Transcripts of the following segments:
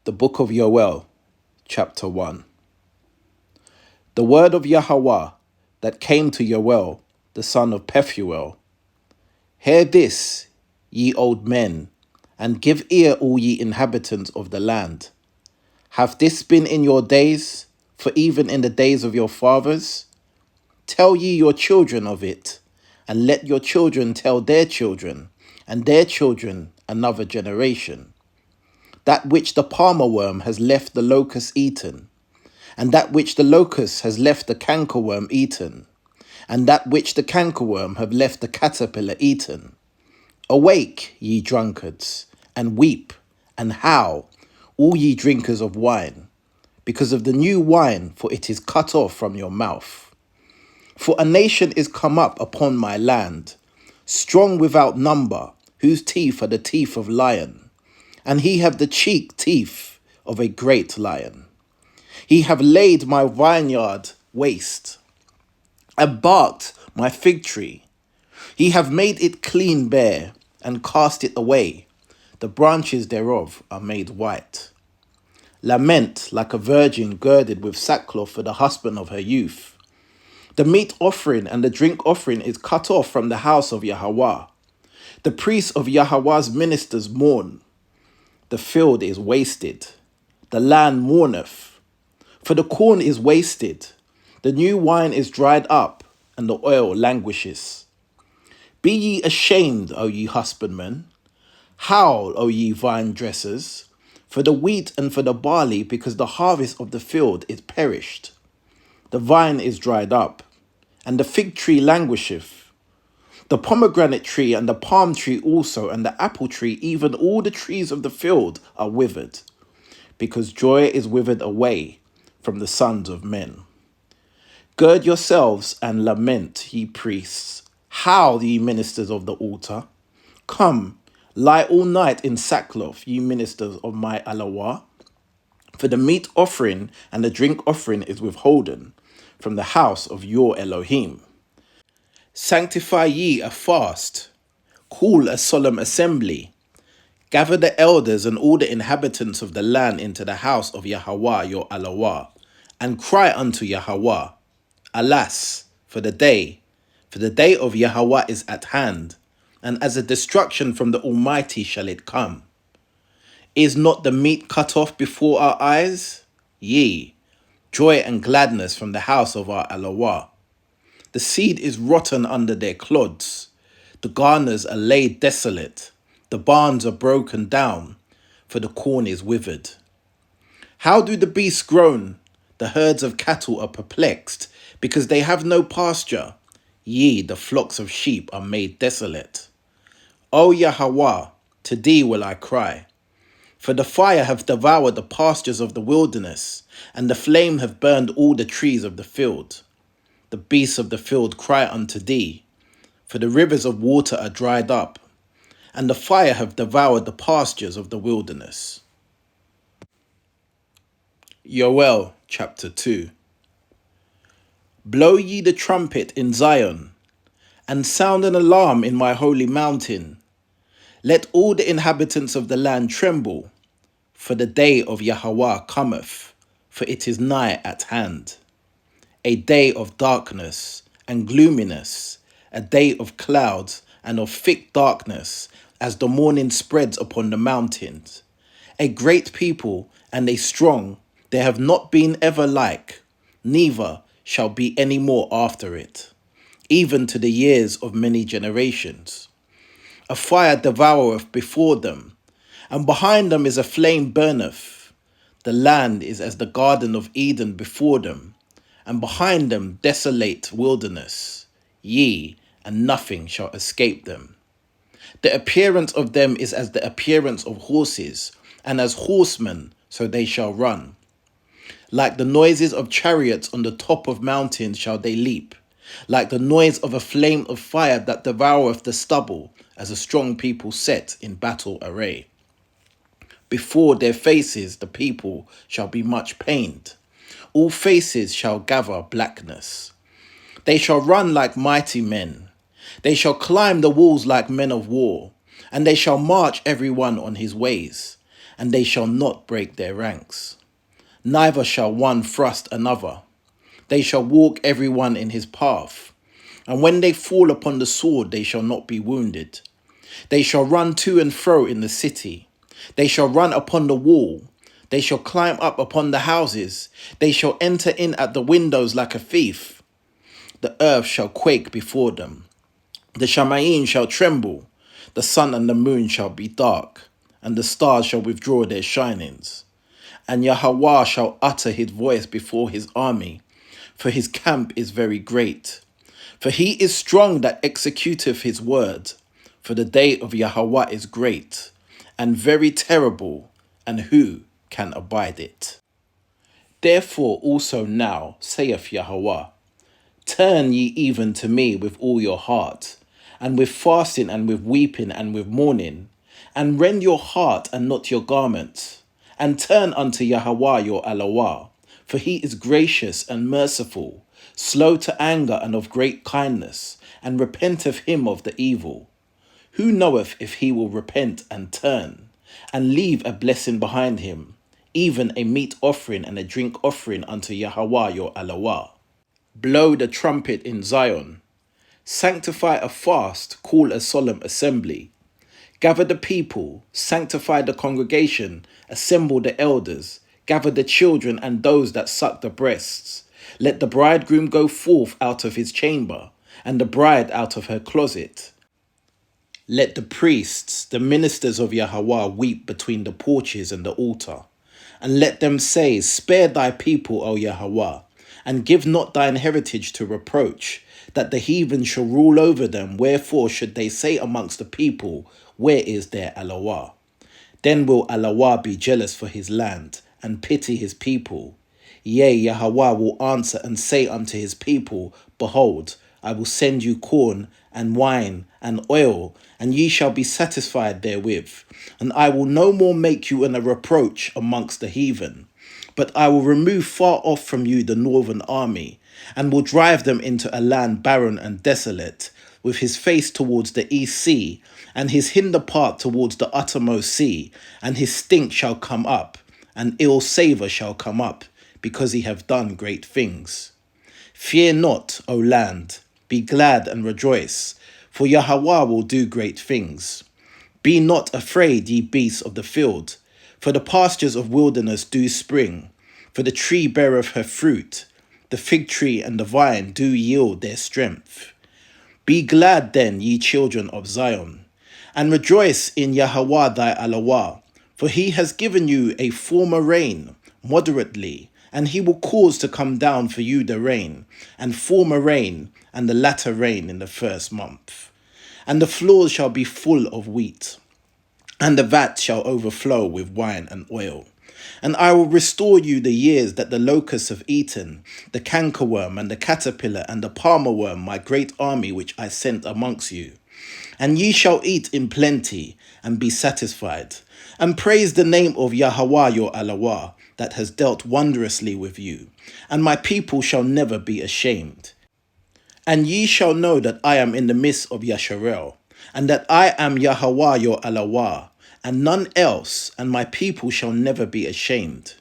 The Book of Yoel, Chapter 1. The word of Yahweh that came to Yoel, the son of Pethuel. Hear this, ye old men, and give ear, all ye inhabitants of the land. Have this been in your days, for even in the days of your fathers? Tell ye your children of it, and let your children tell their children, and their children another generation. That which the palmer worm has left the locust eaten, and that which the locust has left the cankerworm eaten, and that which the cankerworm have left the caterpillar eaten. Awake, ye drunkards, and weep, and howl, all ye drinkers of wine, because of the new wine, for it is cut off from your mouth. For a nation is come up upon my land, strong without number, whose teeth are the teeth of lion, and he have the cheek teeth of a great lion. He have laid my vineyard waste, and barked my fig tree. He have made it clean bare, and cast it away. The branches thereof are made white. Lament like a virgin girded with sackcloth for the husband of her youth. The meat offering and the drink offering is cut off from the house of Yahweh. The priests of Yahweh's ministers mourn. The field is wasted. The land mourneth. For the corn is wasted. The new wine is dried up, and the oil languishes. Be ye ashamed, O ye husbandmen. Howl, O ye vine dressers, for the wheat and for the barley, because the harvest of the field is perished. The vine is dried up, and the fig tree languisheth. The pomegranate tree and the palm tree also, and the apple tree, even all the trees of the field are withered, because joy is withered away from the sons of men. Gird yourselves and lament, ye priests. Howl, ye ministers of the altar. Come, lie all night in sackcloth, ye ministers of my HalleluYah. For the meat offering and the drink offering is withholden from the house of your Elohim. Sanctify ye a fast, call a solemn assembly. Gather the elders and all the inhabitants of the land into the house of Yahweh your HalleluYah, and cry unto Yahweh. Alas, for the day of Yahweh is at hand, and as a destruction from the Almighty shall it come. Is not the meat cut off before our eyes? Yea, joy and gladness from the house of our HalleluYah. The seed is rotten under their clods. The garners are laid desolate. The barns are broken down, for the corn is withered. How do the beasts groan? The herds of cattle are perplexed, because they have no pasture. Yea, the flocks of sheep are made desolate. O Yahweh, to thee will I cry. For the fire hath devoured the pastures of the wilderness, and the flame hath burned all the trees of the field. The beasts of the field cry unto thee, for the rivers of water are dried up, and the fire hath devoured the pastures of the wilderness. Yoel, chapter 2. Blow ye the trumpet in Zion, and sound an alarm in my holy mountain. Let all the inhabitants of the land tremble, for the day of Yahweh cometh, for it is nigh at hand. A day of darkness and gloominess, a day of clouds and of thick darkness, as the morning spreads upon the mountains. A great people and a strong, there have not been ever like, neither shall be any more after it, even to the years of many generations. A fire devoureth before them, and behind them is a flame burneth. The land is as the garden of Eden before them, and behind them desolate wilderness. Yea, and nothing shall escape them. The appearance of them is as the appearance of horses, and as horsemen, so they shall run. Like the noises of chariots on the top of mountains shall they leap, like the noise of a flame of fire that devoureth the stubble, as a strong people set in battle array. Before their faces the people shall be much pained. All faces shall gather blackness. They shall run like mighty men. They shall climb the walls like men of war, and they shall march every one on his ways. and they shall not break their ranks. Neither shall one thrust another. They shall walk every one in his path. And when they fall upon the sword, they shall not be wounded. They shall run to and fro in the city. They shall run upon the wall. They shall climb up upon the houses. They shall enter in at the windows like a thief. The earth shall quake before them. The Shamayim shall tremble. The sun and the moon shall be dark, and the stars shall withdraw their shinings. And Yahweh shall utter his voice before his army, for his camp is very great. For he is strong that executeth his word. For the day of Yahweh is great, and very terrible, and who can abide it? Therefore also now, saith Yahweh, turn ye even to me with all your heart, and with fasting and with weeping and with mourning, and rend your heart and not your garments, and turn unto Yahweh your Elohah, for he is gracious and merciful, slow to anger and of great kindness, and repenteth him of the evil. Who knoweth if he will repent and turn, and leave a blessing behind him, even a meat offering and a drink offering unto Yahweh your Elohah? Blow the trumpet in Zion. Sanctify a fast, call a solemn assembly. Gather the people, sanctify the congregation, assemble the elders, gather the children and those that suck the breasts. Let the bridegroom go forth out of his chamber, and the bride out of her closet. Let the priests, the ministers of Yahweh, weep between the porches and the altar. And let them say, spare thy people, O Yahweh, and give not thine heritage to reproach, that the heathen shall rule over them. Wherefore should they say amongst the people, where is their Elohah? Then will Elohah be jealous for his land, and pity his people. Yea, Yahweh will answer and say unto his people, behold, I will send you corn and wine and oil, and ye shall be satisfied therewith. And I will no more make you a reproach amongst the heathen, but I will remove far off from you the northern army, and will drive them into a land barren and desolate, with his face towards the east sea, and his hinder part towards the uttermost sea, and his stink shall come up, and ill savour shall come up, because he have done great things. Fear not, O land, be glad and rejoice, for Yahweh will do great things. Be not afraid, ye beasts of the field, for the pastures of wilderness do spring, for the tree beareth her fruit, the fig tree and the vine do yield their strength. Be glad then, ye children of Zion, and rejoice in Yahweh thy Elohah, for he has given you a former rain, moderately, and he will cause to come down for you the rain, and former rain, and the latter rain in the first month. And the floors shall be full of wheat, and the vat shall overflow with wine and oil. And I will restore you the years that the locusts have eaten, the cankerworm and the caterpillar and the palmer worm, my great army which I sent amongst you. And ye shall eat in plenty, and be satisfied, and praise the name of Yahweh your Elohah, that has dealt wondrously with you. And my people shall never be ashamed. And ye shall know that I am in the midst of Yahsharel, and that I am Yahweh your Elohah, and none else, and my people shall never be ashamed.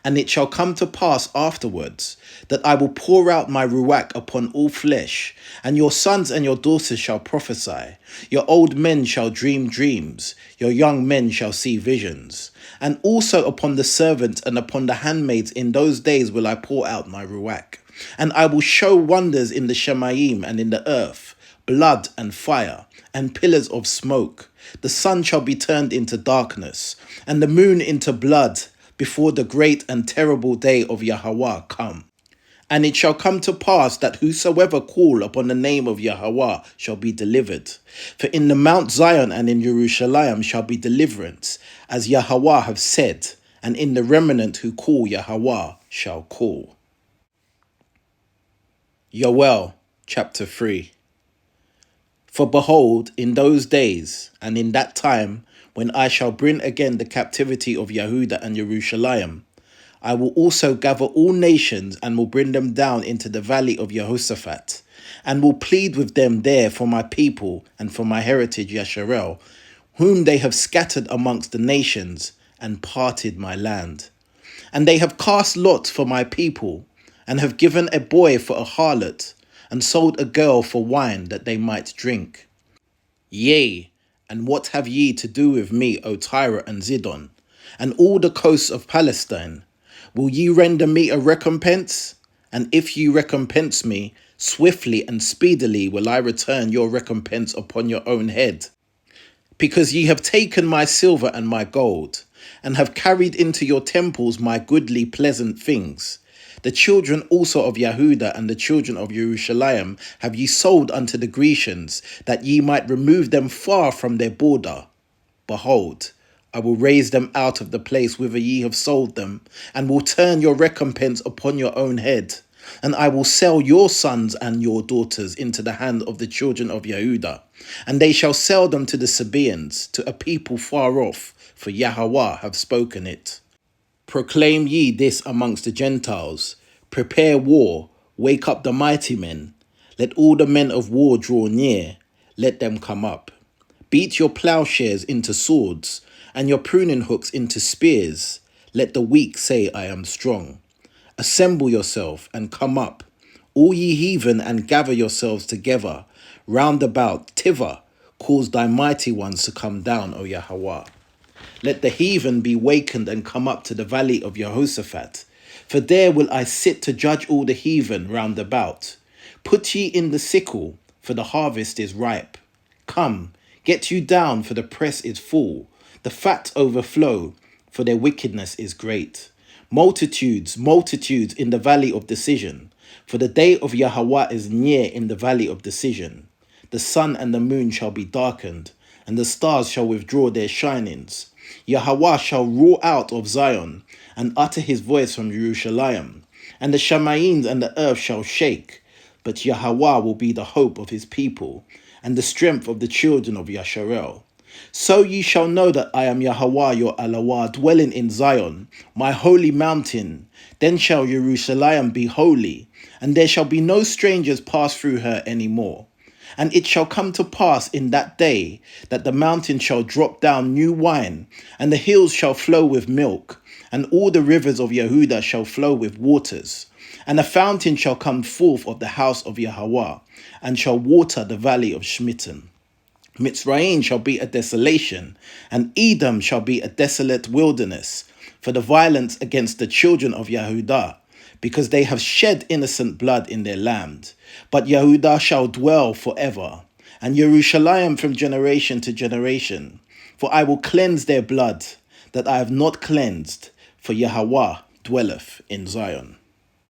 And it shall come to pass afterwards, that I will pour out my ruach upon all flesh, and your sons and your daughters shall prophesy, your old men shall dream dreams, your young men shall see visions. And also upon the servants and upon the handmaids in those days will I pour out my ruach. And I will show wonders in the Shemayim and in the earth, blood and fire, and pillars of smoke. The sun shall be turned into darkness, and the moon into blood, before the great and terrible day of Yahweh come. And it shall come to pass that whosoever call upon the name of Yahweh shall be delivered. For in the Mount Zion and in Jerusalem shall be deliverance, as Yahweh have said, and in the remnant who call Yahweh shall call. Yoel, chapter 3. For behold, in those days, and in that time, when I shall bring again the captivity of Yehuda and Jerusalem, I will also gather all nations and will bring them down into the valley of Jehoshaphat, and will plead with them there for my people and for my heritage Yahsharel, whom they have scattered amongst the nations, and parted my land. And they have cast lots for my people, and have given a boy for a harlot, and sold a girl for wine that they might drink. Yea, and what have ye to do with me, O Tyre and Zidon, and all the coasts of Palestine? Will ye render me a recompense? And if ye recompense me, swiftly and speedily will I return your recompense upon your own head. Because ye have taken my silver and my gold, and have carried into your temples my goodly pleasant things. The children also of Yehuda and the children of Jerusalem have ye sold unto the Grecians, that ye might remove them far from their border. Behold, I will raise them out of the place whither ye have sold them, and will turn your recompense upon your own head. And I will sell your sons and your daughters into the hand of the children of Yehuda, and they shall sell them to the Sabaeans, to a people far off, for Yahweh have spoken it. Proclaim ye this amongst the Gentiles. Prepare war, wake up the mighty men. Let all the men of war draw near, let them come up. Beat your plowshares into swords, and your pruning hooks into spears. Let the weak say, I am strong. Assemble yourself and come up, all ye heathen, and gather yourselves together. Round about Tivah, cause thy mighty ones to come down, O Yahweh. Let the heathen be wakened and come up to the valley of Jehoshaphat. For there will I sit to judge all the heathen round about. Put ye in the sickle, for the harvest is ripe. Come, get you down, for the press is full. The fat overflow, for their wickedness is great. Multitudes, multitudes in the valley of decision. For the day of Yahweh is near in the valley of decision. The sun and the moon shall be darkened, and the stars shall withdraw their shinings. Yahweh shall roar out of Zion, and utter his voice from Jerusalem. And the Shamaim and the earth shall shake. But Yahweh will be the hope of his people, and the strength of the children of Yahsharel. So ye shall know that I am Yahweh your Elohah, dwelling in Zion, my holy mountain. Then shall Jerusalem be holy, and there shall be no strangers pass through her any more. And it shall come to pass in that day that the mountain shall drop down new wine, and the hills shall flow with milk, and all the rivers of Yehuda shall flow with waters. And a fountain shall come forth of the house of Yahweh, and shall water the valley of Shmitten. Mitzrayim shall be a desolation, and Edom shall be a desolate wilderness, for the violence against the children of Yehudah, because they have shed innocent blood in their land. But Yehudah shall dwell forever, and Jerusalem from generation to generation. For I will cleanse their blood, that I have not cleansed, for Yahweh dwelleth in Zion.